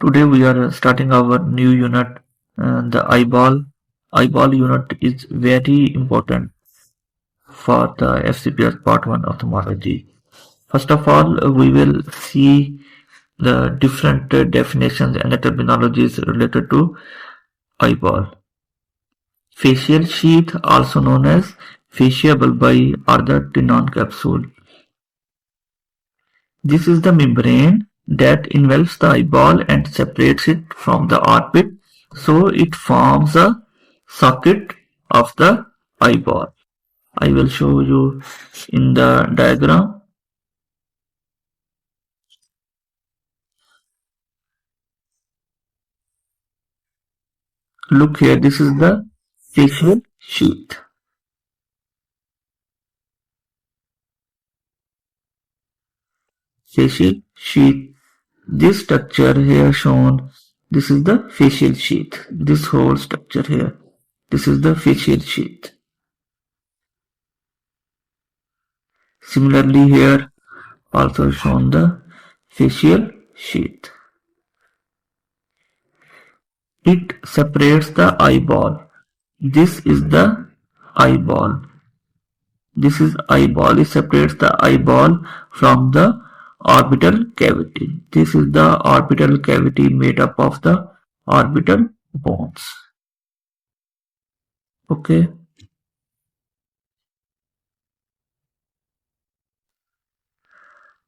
Today we are starting our new unit, the eyeball. Eyeball unit is very important for the FCPS Part 1 ophthalmology. First of all, we will see the different definitions and the terminologies related to eyeball. Fascial sheath, also known as fascia bulbi or the tenon capsule. This is the membrane that envelops the eyeball and separates it from the orbit, so it forms a socket of the eyeball. I will show you in the diagram. Look here, this is the fascial sheath. Fascial sheath. This structure here shown, this is the fascial sheath. This whole structure here, this is the fascial sheath. Similarly here also shown the fascial sheath. It separates the eyeball. This is the eyeball. This is eyeball. It separates the eyeball from the orbital cavity. This is the orbital cavity made up of the orbital bones. Okay.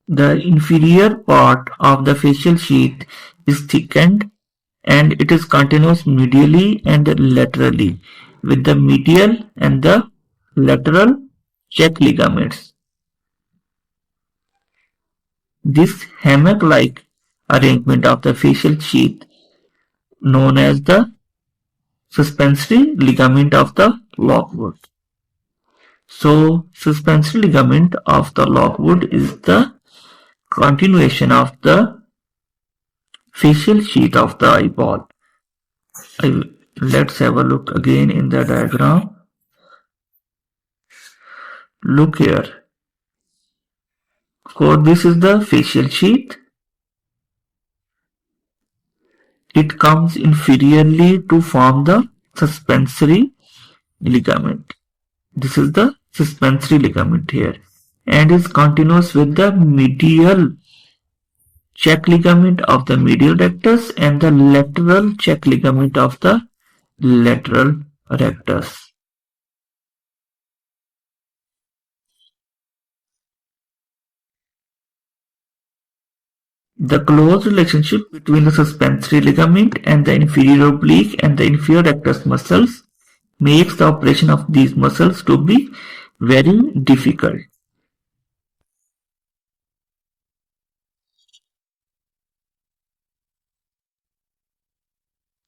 The inferior part of the fascial sheath is thickened and it is continuous medially and laterally with the medial and the lateral check ligaments. This hammock-like arrangement of the fascial sheath, known as the suspensory ligament of the lockwood. So, suspensory ligament of the lockwood is the continuation of the fascial sheath of the eyeball. Let's have a look again in the diagram. Look here. So this is the fascial sheath. It comes inferiorly to form the suspensory ligament. This is the suspensory ligament here and is continuous with the medial check ligament of the medial rectus and the lateral check ligament of the lateral rectus. The close relationship between the suspensory ligament and the inferior oblique and the inferior rectus muscles makes the operation of these muscles to be very difficult.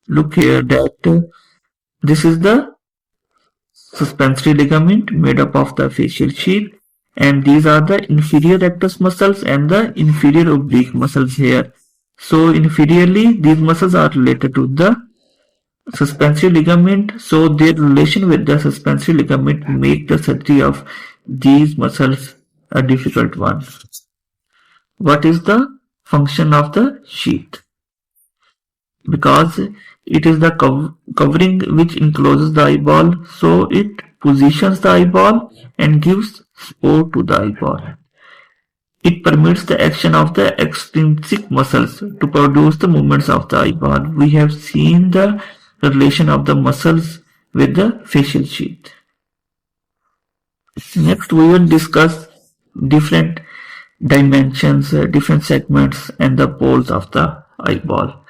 Look here that this is the suspensory ligament made up of the fascial sheath, and these are the inferior rectus muscles and the inferior oblique muscles here. So inferiorly these muscles are related to the suspensory ligament, so their relation with the suspensory ligament make the surgery of these muscles a difficult one. What is the function of the sheath? Because it is the covering which encloses the eyeball, so it positions the eyeball and gives support to the eyeball. It permits the action of the extrinsic muscles to produce the movements of the eyeball. We have seen the relation of the muscles with the fascial sheath. Next we will discuss different dimensions, different segments and the poles of the eyeball.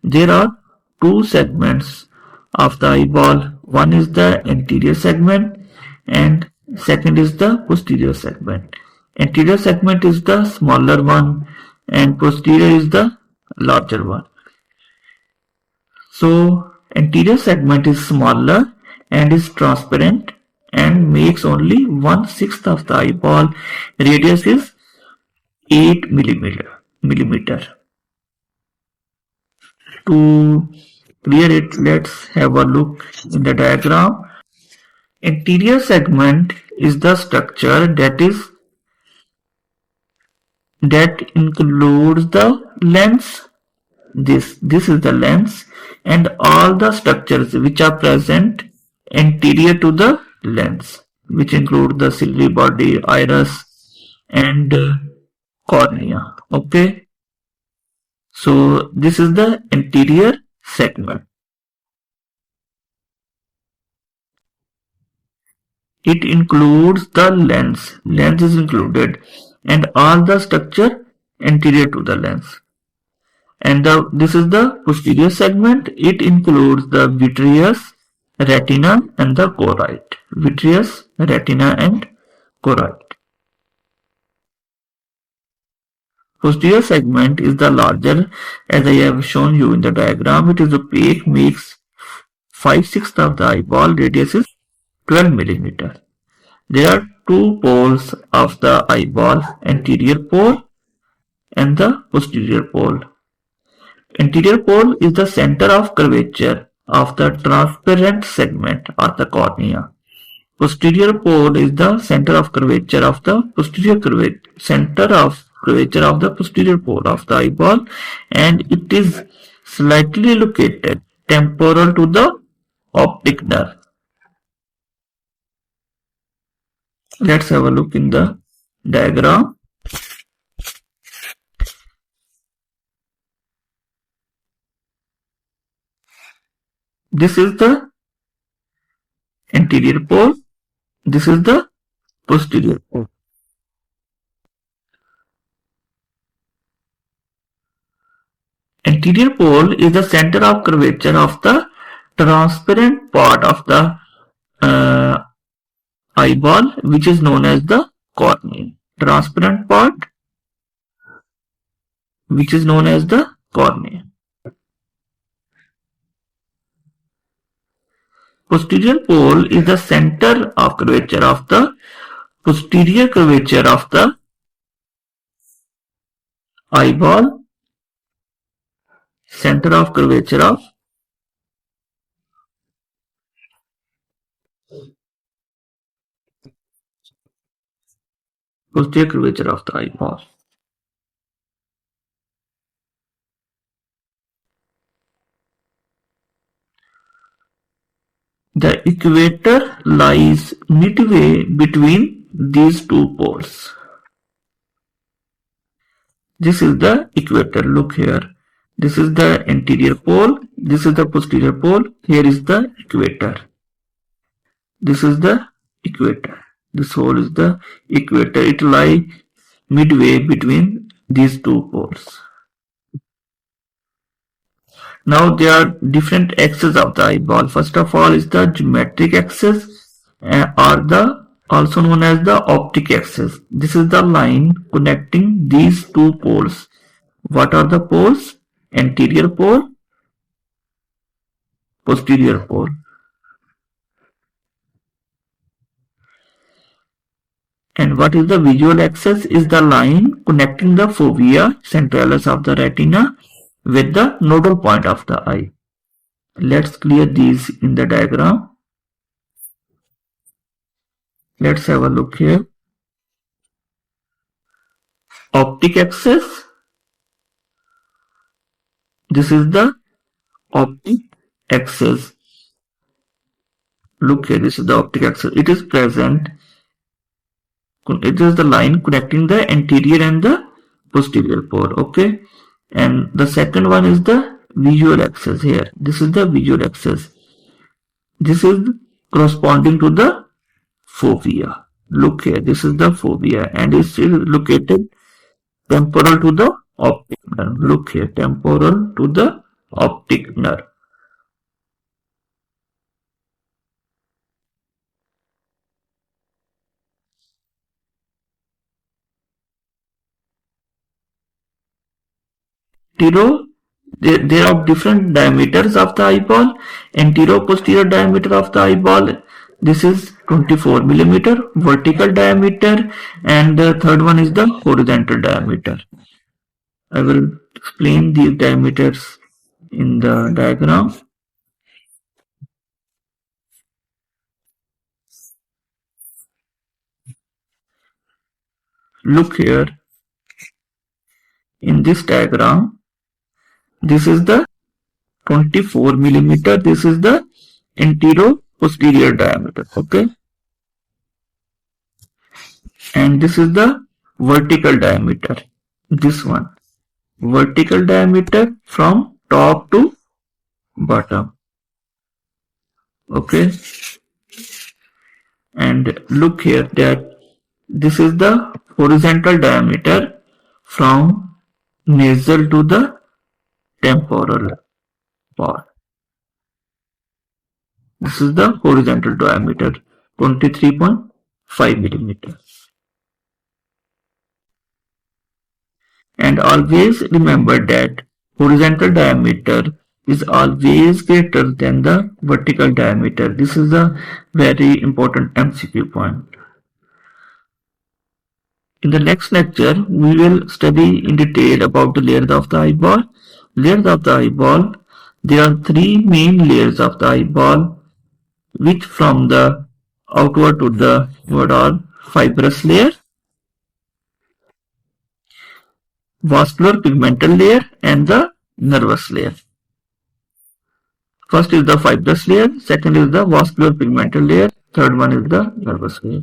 There are two segments of the eyeball. One is the anterior segment and second is the posterior segment. Anterior segment is the smaller one and posterior is the larger one. So anterior segment is smaller and is transparent and makes only 1/6 of the eyeball. Radius is 8 millimeter. To clear it, let's have a look in the diagram. Anterior segment is the structure that includes the lens, This is the lens, and all the structures which are present anterior to the lens, which include the ciliary body, iris, and cornea. Okay, so this is the anterior segment. It includes the lens. Lens is included, and all the structure anterior to the lens. And this is the posterior segment. It includes the vitreous, retina, and the choroid. Vitreous, retina, and choroid. Posterior segment is the larger, as I have shown you in the diagram. It is opaque, makes 5/6 of the eyeball. Radius is 12 millimeter. There are two poles of the eyeball, anterior pole and the posterior pole. Anterior pole is the center of curvature of the transparent segment or the cornea. Posterior pole is the center of curvature of the posterior pole of the eyeball, and it is slightly located temporal to the optic nerve. Let's have a look in the diagram. This is the anterior pole. This is the posterior pole. Anterior pole is the center of curvature of the transparent part of the eyeball, which is known as the cornea. Transparent part, which is known as the cornea. Posterior pole is the center of curvature of the posterior curvature of the eyeball, center of curvature of posterior curvature of the eyeball. The equator lies midway between these two poles. This is the equator. Look here. This is the anterior pole. This is the posterior pole. Here is the equator. This is the equator. This hole is the equator. It lies midway between these two poles. Now there are different axes of the eyeball. First of all is the geometric axis, or the also known as the optic axis. This is the line connecting these two poles. What are the poles? Anterior pole, posterior pole. And what is the visual axis? Is the line connecting the fovea centralis of the retina with the nodal point of the eye. Let's clear these in the diagram. Let's have a look here. Optic axis. This is the optic axis. Look here, this is the optic axis. It is present. It is the line connecting the anterior and the posterior pole. Okay. And the second one is the visual axis here. This is the visual axis. This is corresponding to the fovea. Look here, this is the fovea, and it is located temporal to the optic nerve. Look here, temporal to the optic nerve. There are different diameters of the eyeball. Antero-posterior diameter of the eyeball, this is 24 millimeter, vertical diameter, and the third one is the horizontal diameter. I will explain these diameters in the diagram. Look here in this diagram. This is the 24 millimeter. This is the antero-posterior diameter. Okay. And this is the vertical diameter. This one. Vertical diameter from top to bottom. Okay. And look here that this is the horizontal diameter from nasal to the temporal part. This is the horizontal diameter, 23.5 millimeter. And always remember that horizontal diameter is always greater than the vertical diameter. This is a very important MCQ point. In the next lecture, we will study in detail about the layers of the eyeball. Layers of the eyeball. There are three main layers of the eyeball, which from the outward to the inward are fibrous layer, vascular pigmental layer, and the nervous layer. First is the fibrous layer, second is the vascular pigmental layer, third one is the nervous layer.